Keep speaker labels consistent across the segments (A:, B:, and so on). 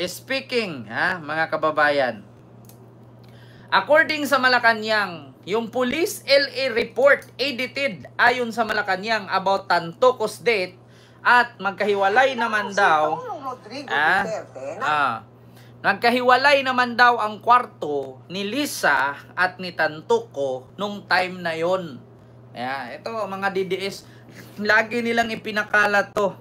A: Speaking, mga kababayan, according sa Malacanang, yung Police LA report edited ayon sa Malacanang about Tantocos death at magkahiwalay naman daw nagkahiwalay naman daw ang kwarto ni Lisa at ni Tantoco nung time na yon. Ito mga DDS, lagi nilang ipinakalat to.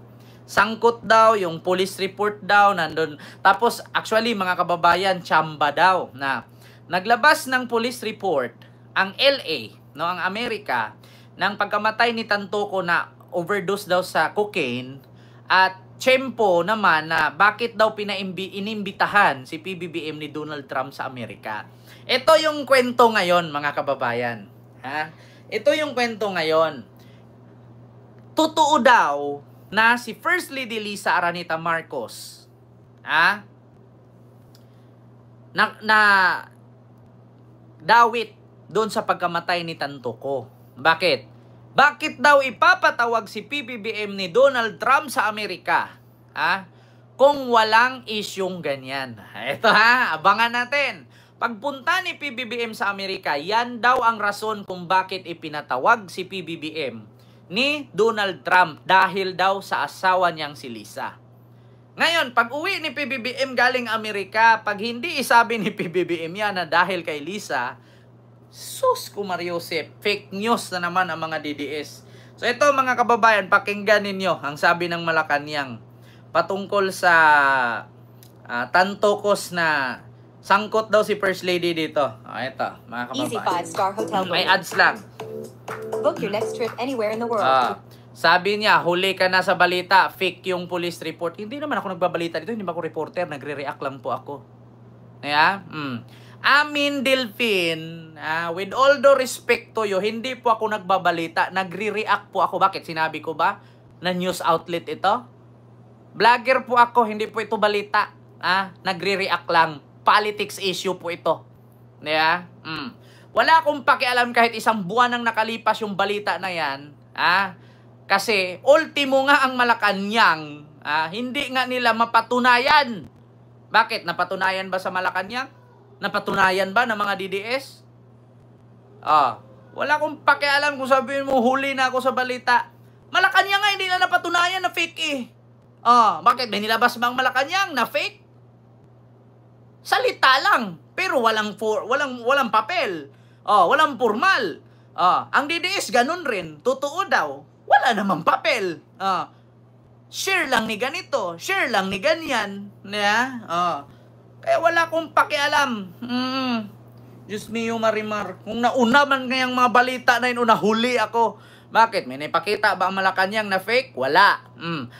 A: Sangkot daw, yung police report daw, nandun. Tapos, actually, mga kababayan, tsamba daw na naglabas ng police report ang LA, no, ang Amerika, ng pagkamatay ni Tantoco na overdose daw sa cocaine at tiyempo naman na bakit daw inimbitahan si PBBM ni Donald Trump sa Amerika. Ito yung kwento ngayon, mga kababayan. Ito yung kwento ngayon. Totoo daw na si First Lady Lisa Araneta Marcos na dawit doon sa pagkamatay ni Tantoco. Bakit? Bakit daw ipapatawag si PBBM ni Donald Trump sa Amerika? Kung walang isyong ganyan. Ito abangan natin. Pagpunta ni PBBM sa Amerika, yan daw ang rason kung bakit ipinatawag si PBBM ni Donald Trump dahil daw sa asawa niyang si Lisa. Ngayon, pag uwi ni PBBM galing Amerika, pag hindi isabi ni PBBM yan na dahil kay Lisa, sus Mariusep, fake news na naman ang mga DDS. So ito mga kababayan, pakinggan ninyo ang sabi ng Malacanang patungkol sa Tantocos na sangkot daw si First Lady dito. Ito mga kababayan.
B: Easy 5-star hotel.
A: May ads lang.
B: Book your next trip anywhere in the world.
A: Sabi niya, huli ka na sa balita, fake yung police report. Hindi naman ako nagbabalita dito, hindi ba ako reporter, nagre-react lang po ako. Amin Delphine, with all the respect to you, hindi po ako nagbabalita, nagre-react po ako. Bakit? Sinabi ko ba na news outlet ito? Vlogger po ako, hindi po ito balita. Nagre-react lang. Politics issue po ito. Wala akong pakialam kahit isang buwan nang nakalipas yung balita na yan. Kasi ultimo nga ang Malacanang, hindi nga nila mapatunayan. Bakit? Napatunayan ba sa Malacanang? Napatunayan ba ng mga DDS? Wala akong pakialam kung sabihin mo huli na ako sa balita. Malacanang nga hindi na napatunayan na fake Bakit? May nilabas bang Malacanang na fake? Salita lang, pero walang papel. Walang formal. Ang DDS ganun rin, totoo daw. Wala namang papel. Share lang ni ganito, share lang ni ganyan. Kaya wala akong pakialam. Diyos mio Marimar. Kung nauna man ngayang mga balita na yun, nahuli ako. Bakit? May naipakita ba ang Malacanang na fake? Wala.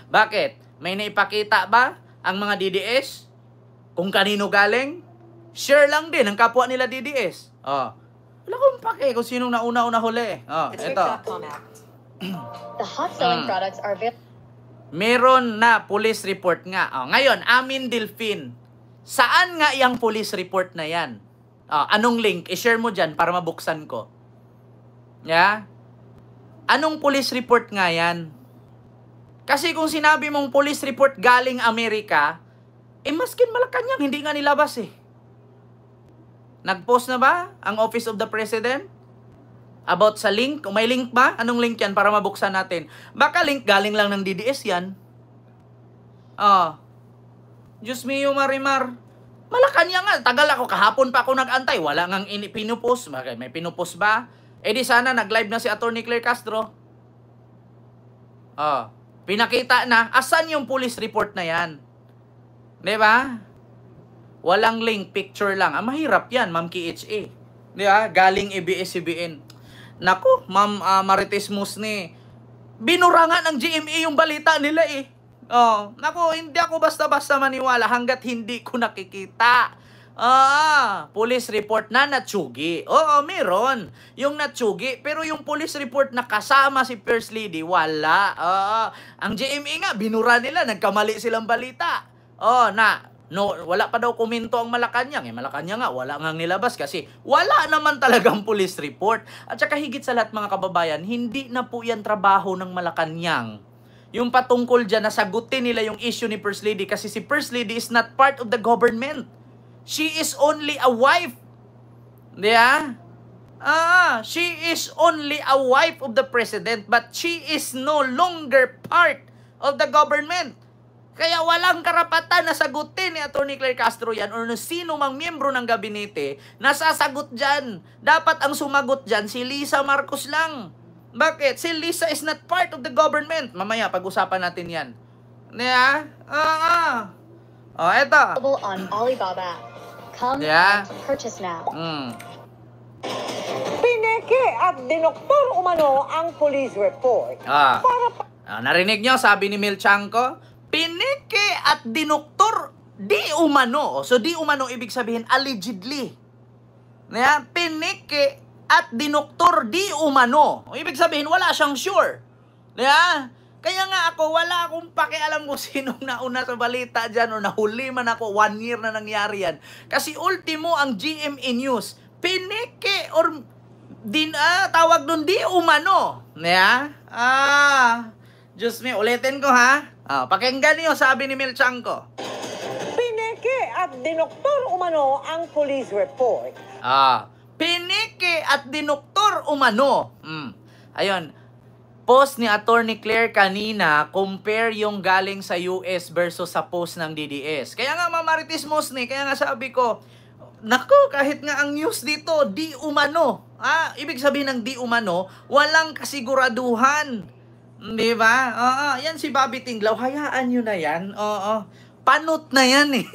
A: Bakit? May naipakita ba ang mga DDS? Kung kanino galing? Share lang din ang kapwa nila DDS. Wala akong pake kung sinong nauna huli. Ito.
B: The hot selling products are
A: Meron na police report nga. Ngayon, Amin Delphine. Saan nga yung police report na yan? Anong link? I-share mo dyan para mabuksan ko. Anong police report nga yan? Kasi kung sinabi mong police report galing Amerika, maskin Malacanang, hindi nga nilabas Nag-post na ba ang Office of the President about sa link? Kung may link ba? Anong link yan para mabuksan natin? Baka link galing lang ng DDS yan. Diyos mio Marimar. Malacanang nga. Tagal ako. Kahapon pa ako nag-antay. Wala ngang pinupost. May pinupost ba? Di sana nag-live na si Atty. Claire Castro. Pinakita na. Asan yung police report na yan? Diba? Walang link, picture lang. Mahirap yan, Ma'am KHA. Diba? Galing ABS-CBN. Naku, Ma'am Marites Musni. Binura nga ng GMA yung balita nila Naku, hindi ako basta-basta maniwala hanggat hindi ko nakikita. Police report na natsugi. Meron. Yung natsugi. Pero yung police report na kasama si First Lady, wala. Ang GMA nga, binura nila. Nagkamali silang balita. Wala pa daw komento ang Malacanang. Malacanang nga, wala ngang nilabas kasi wala naman talagang police report. At saka higit sa lahat mga kababayan, hindi na po yan trabaho ng Malacanang yung patungkol dyan, nasagutin nila yung issue ni First Lady kasi si First Lady is not part of the government. She is only a wife. Yeah? She is only a wife of the president but she is no longer part of the government. Kaya walang karapatan na sagutin ni Atty. Claire Castro yan o sino mang miyembro ng gabinete na sasagot dyan. Dapat ang sumagot dyan si Lisa Marcos lang. Bakit? Si Lisa is not part of the government. Mamaya, pag-usapan natin yan. Yeah? Eto.
B: Available on Alibaba. Come
A: Yeah.
B: and purchase now.
C: Pineke at dinoktor umano ang police report.
A: Narinig nyo, sabi ni Mel Chanco, pineke at dinoktor di umano. So di umano ibig sabihin allegedly. Pineke at dinoktor di umano. Ibig sabihin wala siyang sure. Kaya nga ako, wala akong pakialam kung sinong nauna sa balita dyan o nahuli man ako, 1 year na nangyari yan. Kasi ultimo ang GMA News, pineke or tawag doon di umano. Diyos me, ulitin ko ha. Pakinggan niyo, sabi ni Mel Chanco.
C: Pineke at dinoktor umano ang police report.
A: Pineke at dinoktor umano. Ayun. Post ni Atty. Claire kanina, compare yung galing sa US versus sa post ng DDS. Kaya nga, Marites Mosni, kaya nga sabi ko, nako, kahit nga ang news dito, di umano. Ibig sabihin ng di umano, walang kasiguraduhan. Di ba? Yan si Bobby Tinglaw. Hayaan nyo na yan. Panot na yan eh.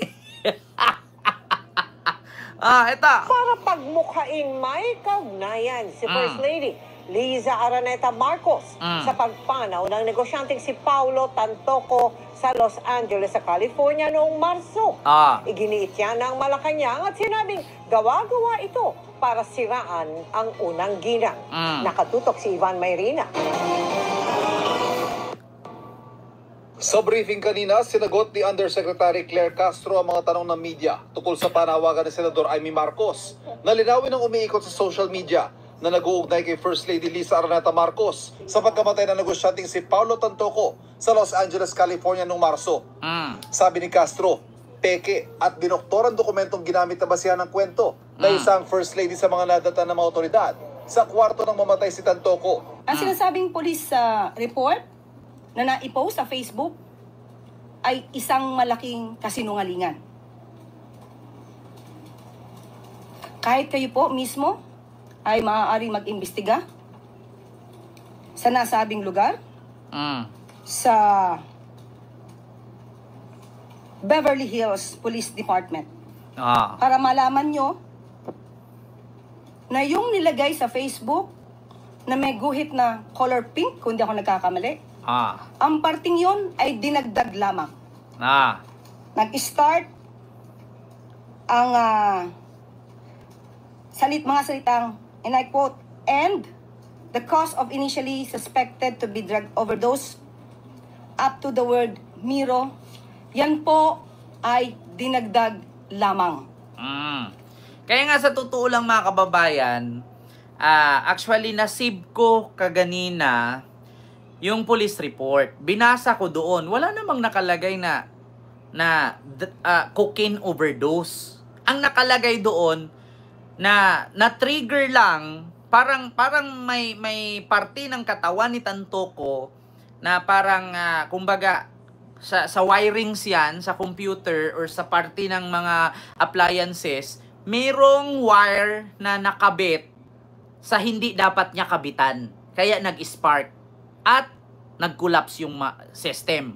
A: Ito.
C: Para pagmukhaing may kaugnayan si First Lady Liza Araneta Marcos sa pagpanaw ng negosyanteng si Paulo Tantoco sa Los Angeles sa California noong Marso. Iginiit niya ng Malacanang at sinabing gawa-gawa ito para siraan ang unang ginang. Nakatutok si Ivan Mayrina.
D: Sa briefing kanina, sinagot ni Undersecretary Claire Castro ang mga tanong ng media tungkol sa panawagan ni Senador Amy Marcos na linawin ang umiikot sa social media na nag-uugnay kay First Lady Liza Araneta Marcos sa pagkamatay ng negosyanteng si Paulo Tantoco sa Los Angeles, California noong Marso. Sabi ni Castro, peke at dinoktor ang dokumentong ginamit na basihan ng kwento na isang First Lady sa mga nadata ng mga otoridad sa kwarto ng mamatay si Tantoco.
E: Ang sinasabing police report na naipost sa Facebook ay isang malaking kasinungalingan. Kahit kayo po mismo ay maaaring mag-imbestiga sa nasabing lugar sa Beverly Hills Police Department para malaman nyo na yung nilagay sa Facebook na may guhit na color pink, kung di ako nagkakamali, ang parting yon ay dinagdag lamang. Nag-start ang mga salitang, and I quote, and the cause of initially suspected to be drug overdose up to the word Miro, yan po ay dinagdag lamang.
A: Kaya nga sa totoo lang mga kababayan, actually nasib ko kaganina yung police report. Binasa ko doon. Wala namang nakalagay na cocaine overdose. Ang nakalagay doon na trigger lang, parang may parte ng katawan ni Tantoco na parang kumbaga sa wirings yan, sa computer or sa parte ng mga appliances, merong wire na nakabit sa hindi dapat niya kabitan. Kaya nag-spark at nag-collapse yung system.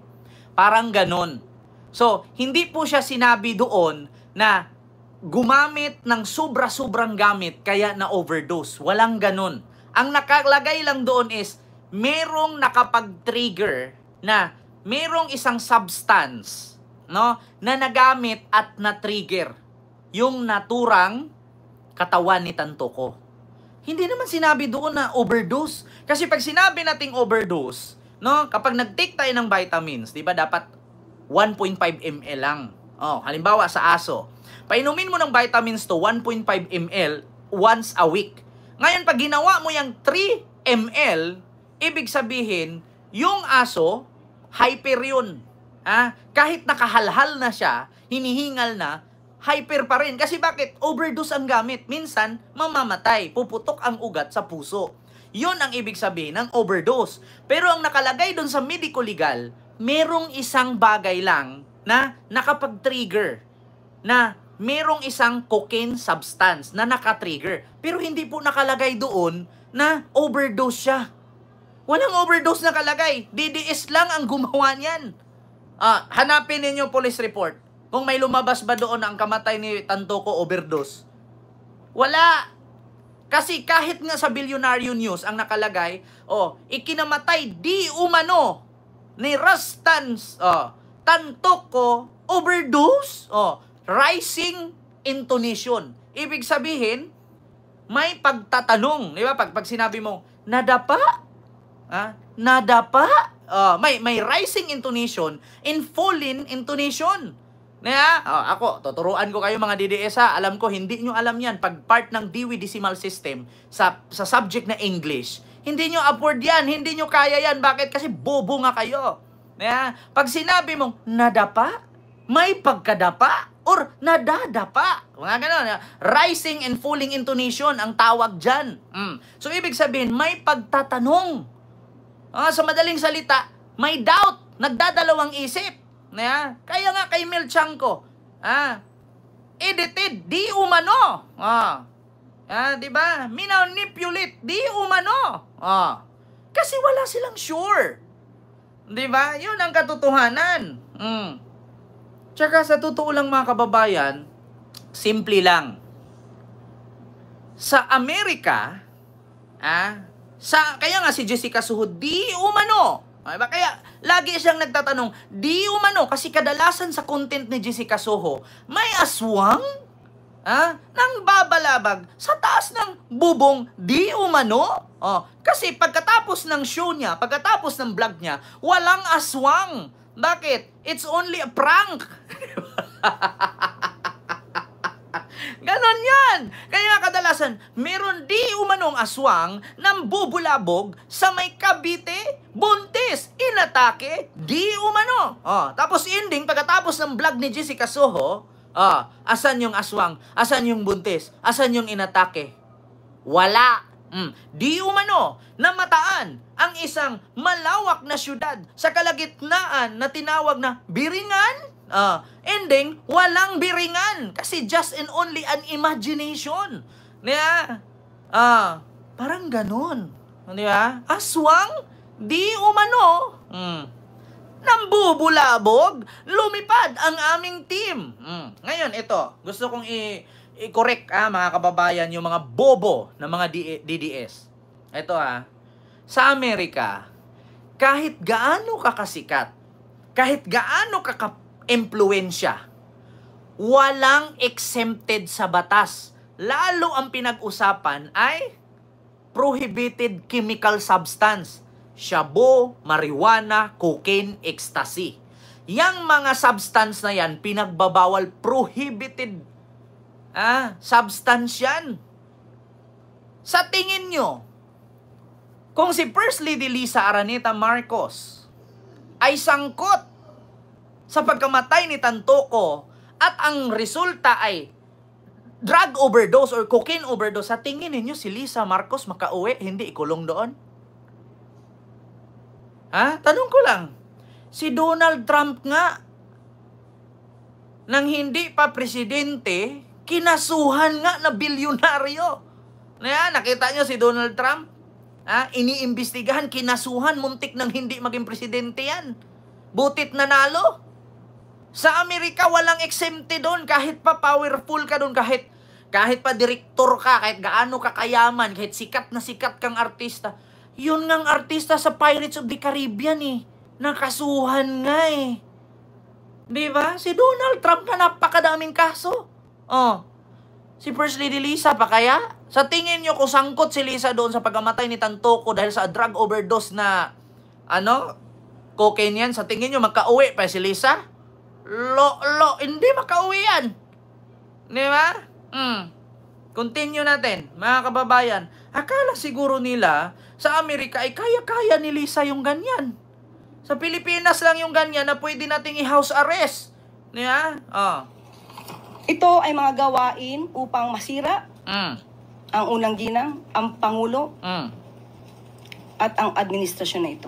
A: Parang ganon. So, hindi po siya sinabi doon na gumamit ng sobra-sobrang gamit kaya na-overdose. Walang ganon. Ang nakalagay lang doon is merong nakapag-trigger na merong isang substance, no, na nagamit at na-trigger yung naturang katawan ni Tantoco. Hindi naman sinabi doon na overdose. Kasi pag sinabi nating overdose, no, kapag nag-take tayo ng vitamins, 'di ba, dapat 1.5 ml lang. Halimbawa sa aso, painumin mo ng vitamins to 1.5 ml once a week. Ngayon pag ginawa mo yung 3 ml, ibig sabihin, yung aso hyper yun. Kahit nakahalhal na siya, hinihingal na, hyper pa rin. Kasi bakit? Overdose ang gamit. Minsan, mamamatay. Puputok ang ugat sa puso. Yun ang ibig sabihin ng overdose. Pero ang nakalagay doon sa medico-legal, merong isang bagay lang na nakapag-trigger. Na merong isang cocaine substance na nakatrigger. Pero hindi po nakalagay doon na overdose siya. Walang overdose nakalagay. DDS lang ang gumawa niyan. Hanapin ninyo police report. Kung may lumabas ba doon ang kamatay ni Tantoco overdose. Wala. Kasi kahit nga sa Billionaire News ang nakalagay, ikinamatay di umano ni Rastans Tantoco overdose. Rising intonation. Ibig sabihin, may pagtatanong. Di ba? Pag sinabi mo, nadapa? Nadapa? May rising intonation and falling intonation. Ako, tuturuan ko kayo mga DDS ha. Alam ko, hindi nyo alam yan. Pag part ng Dewey Decimal System sa subject na English, hindi nyo afford yan. Hindi nyo kaya yan. Bakit? Kasi bobo nga kayo. Pag sinabi mong nadapa, may pagkadapa or nadadapa. Mga ganon. Rising and falling intonation ang tawag dyan. So, ibig sabihin, may pagtatanong. Sa madaling salita, may doubt. Nagdadalawang isip. Kaya nga kay Mel Chanco, edited, di umano. Diba? Minanipulate, di umano. Kasi wala silang sure. Diba? Yun ang katotohanan. Tsaka sa totoo lang mga kababayan, simple lang. Sa Amerika, kaya nga si Jessica Soho, di umano. Kaya lagi siyang nagtatanong, di umano, kasi kadalasan sa content ni Jessica Soho, may aswang nang babalabag sa taas ng bubong, di umano. Kasi pagkatapos ng show niya, pagkatapos ng vlog niya, walang aswang. Bakit? It's only a prank. Ganon yan. Kaya kadalasan, meron di umanong aswang nang bubulabog sa may Cavite, buntis, inatake, di umano. Tapos ending, pagkatapos ng vlog ni Jessica Soho, asan yung aswang? Asan yung buntis? Asan yung inatake? Wala. Di umano, namataan ang isang malawak na syudad sa kalagitnaan na tinawag na Biringan. Ending, walang biringan. Kasi just and only an imagination. Parang ganun. Di ba? Aswang, di umano. Nambubulabog, lumipad ang aming team. Ngayon, ito, gusto kong i-correct mga kababayan, yung mga bobo na mga DDS. Ito sa Amerika, kahit gaano kakasikat, kahit gaano impluensya, walang exempted sa batas. Lalo ang pinag-usapan ay prohibited chemical substance. Shabu, marijuana, cocaine, ecstasy. Yang mga substance na yan, pinagbabawal, prohibited substance yan. Sa tingin nyo, kung si First Lady Lisa Araneta Marcos ay sangkot sa pagkamatay ni Tantoco at ang resulta ay drug overdose or cocaine overdose, sa tingin ninyo si Lisa Marcos makauwi, hindi ikulong doon? Tanong ko lang, si Donald Trump nga, nang hindi pa presidente, kinasuhan nga na bilyonaryo. Nakita nyo si Donald Trump? Iniimbestigahan, kinasuhan, muntik nang hindi maging presidente yan. Butit nanalo. Sa Amerika, walang exempted doon. Kahit pa powerful ka doon, kahit pa direktor ka, kahit gaano ka kayaman, kahit sikat na sikat kang artista. Yun ngang artista sa Pirates of the Caribbean nakasuhan nga Diba? Si Donald Trump na napakadaming kaso. Si First Lady Lisa pa kaya? Sa tingin nyo kung sangkot si Lisa doon sa pagkamatay ni Tantoco dahil sa drug overdose na cocaine yan, sa tingin nyo magka-uwi pa si Lisa? Hindi makauwi yan. Di ba? Continue natin, mga kababayan. Akala siguro nila sa Amerika ay kaya-kaya ni Lisa yung ganyan. Sa Pilipinas lang yung ganyan na pwede nating i-house arrest. Yeah?
E: Ito ay mga gawain upang masira ang unang ginang, ang Pangulo, at ang administrasyon na ito.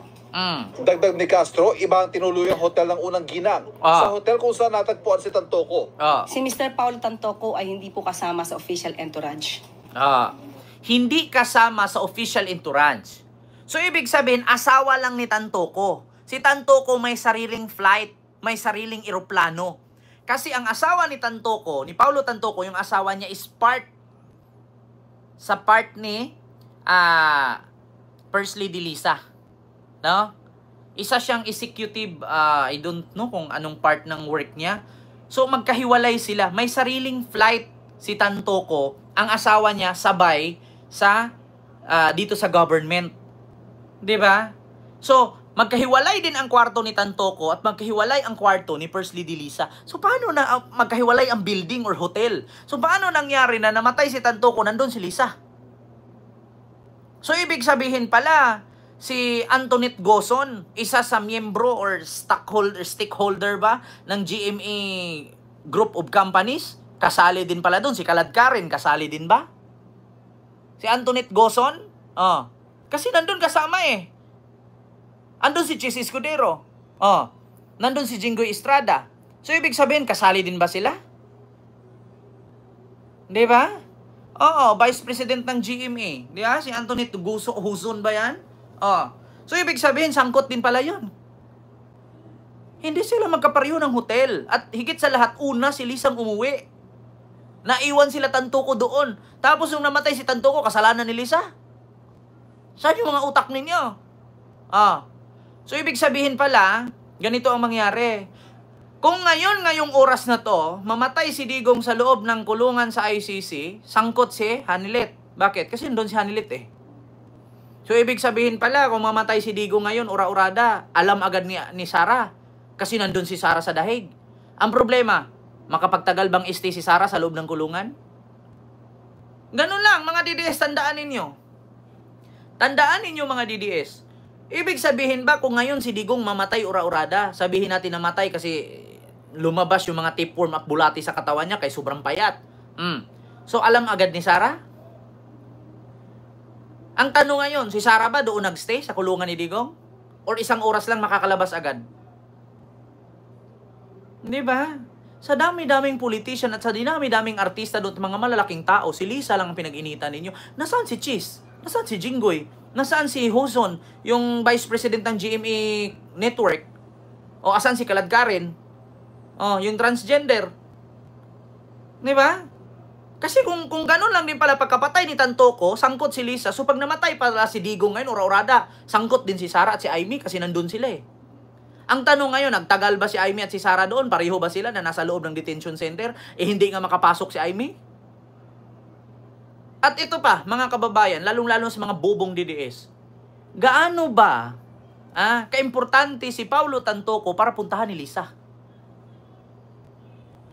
D: Dagdag ni Castro, iba ang tinuluyang hotel ng unang ginang. Sa hotel kung saan natagpuan si Tantoco.
E: Si Mr. Paulo Tantoco ay hindi po kasama sa official entourage.
A: Hindi kasama sa official entourage. So, ibig sabihin, asawa lang ni Tantoco. Si Tantoco may sariling flight, may sariling eroplano. Kasi ang asawa ni Tantoco, ni Paulo Tantoco, yung asawa niya is part ni First Lady Lisa. No? Isa siyang executive, I don't know kung anong part ng work niya. So, magkahiwalay sila. May sariling flight si Tantoco, ang asawa niya sabay sa dito sa government. 'Di ba? So, magkahiwalay din ang kwarto ni Tantoco at magkahiwalay ang kwarto ni First Lady Lisa. So, paano na magkahiwalay ang building or hotel? So, paano nangyari na namatay si Tantoco, nandun si Lisa? So, ibig sabihin pala, si Antoinette Gozon, isa sa miyembro or stakeholder ba ng GMA Group of Companies, kasali din pala doon. Si Kaladkarin, kasali din ba? Si Antoinette Gozon? Kasi nandun kasama eh. Andun si Chis Escudero. Nandun si Jinggoy Estrada. So, ibig sabihin, kasali din ba sila? Di ba? Vice President ng GMA. Di ba? Si Antoinette Gozon ba yan? So, ibig sabihin, sangkot din pala yun. Hindi sila magkapareho ng hotel. At higit sa lahat, una, si Lisang umuwi. Naiwan sila Tantoco doon. Tapos, nung namatay si Tantoco, kasalanan ni Lisa. Saan yung mga utak ninyo? So, ibig sabihin pala, ganito ang mangyari. Kung ngayong oras na to, mamatay si Digong sa loob ng kulungan sa ICC, sangkot si Hanilet. Bakit? Kasi doon si Hanilet eh. So, ibig sabihin pala, kung mamatay si Digong ngayon, ura-urada, alam agad ni Sara. Kasi nandun si Sara sa dahig. Ang problema, makapagtagal bang stay si Sara sa loob ng kulungan? Ganun lang, mga DDS, tandaan ninyo. Tandaan ninyo, mga DDS. Ibig sabihin ba, kung ngayon si Digong mamatay ura-urada, sabihin natin namatay kasi lumabas yung mga tapeworm at bulati sa katawan niya kay sobrang payat. So, alam agad ni Sara? Ang tanong ngayon, si Sara ba doon nagstay sa kulungan ni Digong? Or isang oras lang makakalabas agad? Di ba? Sa dami-daming politician at sa dinami-daming artista doon, mga malalaking tao, si Lisa lang ang pinag-initan ninyo. Nasaan si Chis? Nasaan si Jinggoy? Nasaan si Hozon, yung Vice President ng GMA Network? O asan si Kaladkarin? Yung transgender. Di ba? Kasi kung ganun lang din pala pagkapatay ni Tantoco, sangkot si Lisa. So pag namatay pala si Digong ngayon, ura-urada, sangkot din si Sara at si Amy kasi nandun sila eh. Ang tanong ngayon, nagtagal ba si Amy at si Sara doon? Pareho ba sila na nasa loob ng detention center? Hindi nga makapasok si Amy? At ito pa, mga kababayan, lalong-lalo sa mga bobong DDS. Gaano ba kaimportante si Paulo Tantoco para puntahan ni Lisa?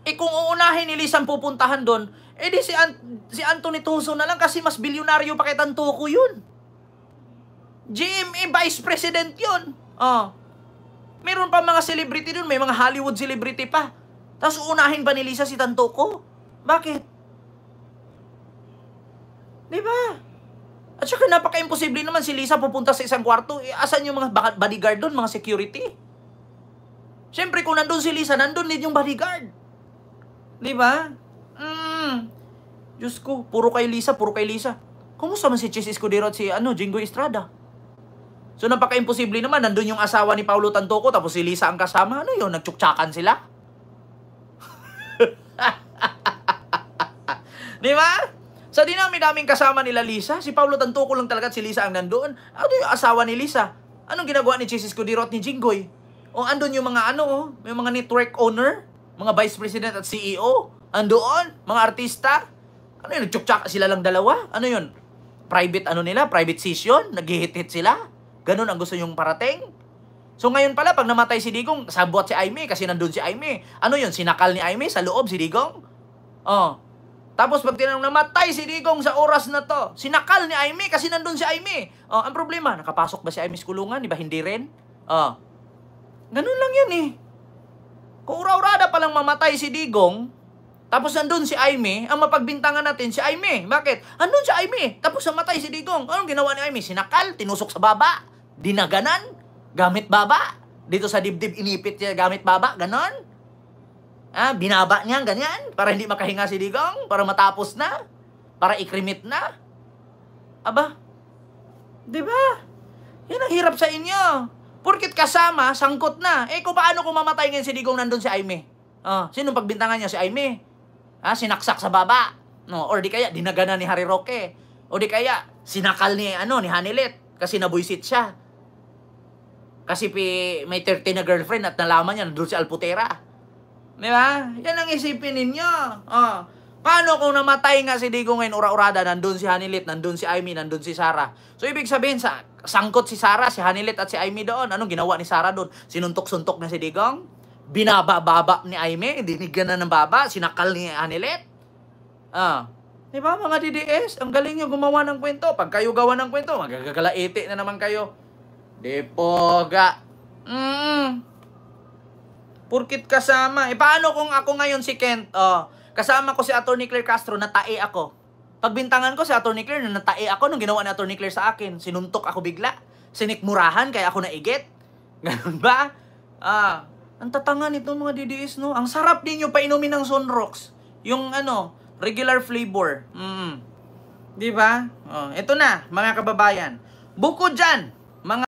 A: Kung uunahin ni Lisa ang pupuntahan doon, di si Anthony Tuso na lang kasi mas bilyonaryo pa kay Tantoco yun. GMA Vice President yun. Meron pa mga celebrity doon, may mga Hollywood celebrity pa. Tapos uunahin ba ni Lisa si Tantoco? Bakit? Di ba? At saka napaka-imposible naman si Lisa pupunta sa isang kwarto. Asan yung mga bodyguard doon, mga security? Siyempre, kung nandun si Lisa, nandun din yung bodyguard. Di ba? Diyos ko, puro kay Lisa. Kumusta man si Chis Escudero at si Jinggoy Estrada? So, napaka-imposible naman. Nandun yung asawa ni Paulo Tantoco, tapos si Lisa ang kasama. Ano yun? Nagtsuktsakan sila? Di ba? Sa dinami-daming kasama nila Lisa, si Paulo Tantoco lang talaga at si Lisa ang nandoon. Ano yung asawa ni Lisa? Anong ginagawa ni Chis Escudero at ni Jinggoy? O andun yung mga yung mga network owner, mga vice president at CEO. Andoon, mga artista. Ano yun? Nagtsuktsak sila lang dalawa? Ano yun? Private private session? Nag-hit-hit sila? Ganun ang gusto nyong parating? So ngayon pala, pag namatay si Digong, sabot si Aimee kasi nandun si Aimee. Ano yun? Sinakal ni Aimee sa loob si Digong? Tapos pag tinanong namatay si Digong sa oras na to, sinakal ni Aimee kasi nandun si Aimee. Ang problema, nakapasok ba si Aimee sa kulungan? Di ba hindi rin? Ganun lang yan eh. Kung ura-urada palang mamatay si Digong, tapos nandun si Aimee, ang mapagbintangan natin si Aimee. Bakit? Andun si Aimee, tapos namatay si Digong. Anong ginawa ni Aimee? Sinakal, tinusok sa baba, dinaganan, gamit baba. Dito sa dibdib, inipit niya gamit baba, ganon. Binaba niya, ganyan, para hindi makahinga si Digong, para matapos na, para ikrimit na. Aba, di ba? Yan ang hirap sa inyo. Porkit kasama, sangkot na. Kung paano kung mamatay ngayon si Digong nandun si Aimee? Sinong pagbintangan niya? Si Aimee. Sinaksak sa baba. No, or di kaya, dinagana ni Harry Roque. O di kaya, sinakal ni Hanilet. Kasi nabuisit siya. Kasi may 30 na girlfriend at nalaman niya, nandun si Alputera. Di ba? Yan ang isipin ninyo. Paano kung namatay nga si Digong ngayon, ura-urada, nandun si Hanilet, nandun si Aimee, nandun si Sara. So, ibig sabihin, sangkot si Sara, si Hanilet at si Aimee doon. Anong ginawa ni Sara doon? Sinuntok-suntok na si Digong? Binaba-baba ni Aimee, dinigyan na ng baba, sinakal ni Hanilet? Diba mga DDS? Ang galing nyo gumawa ng kwento. Pag kayo gawa ng kwento, magagagalaiti na naman kayo. Depoga. Purkit kasama. Paano kung ako ngayon si Kent? Kasama ko si Atty. Claire Castro, natae ako. Pagbintangan ko si Atty. Claire, natae ako nung ginawa ni Atty. Claire sa akin. Sinuntok ako bigla. Sinikmurahan, kaya ako naigit. Ganun ba? Ang tatangan nito mga DDS, no? Ang sarap din yung painumin ng Sunrocks. Yung regular flavor. Di ba? Ito na, mga kababayan. Bukod dyan,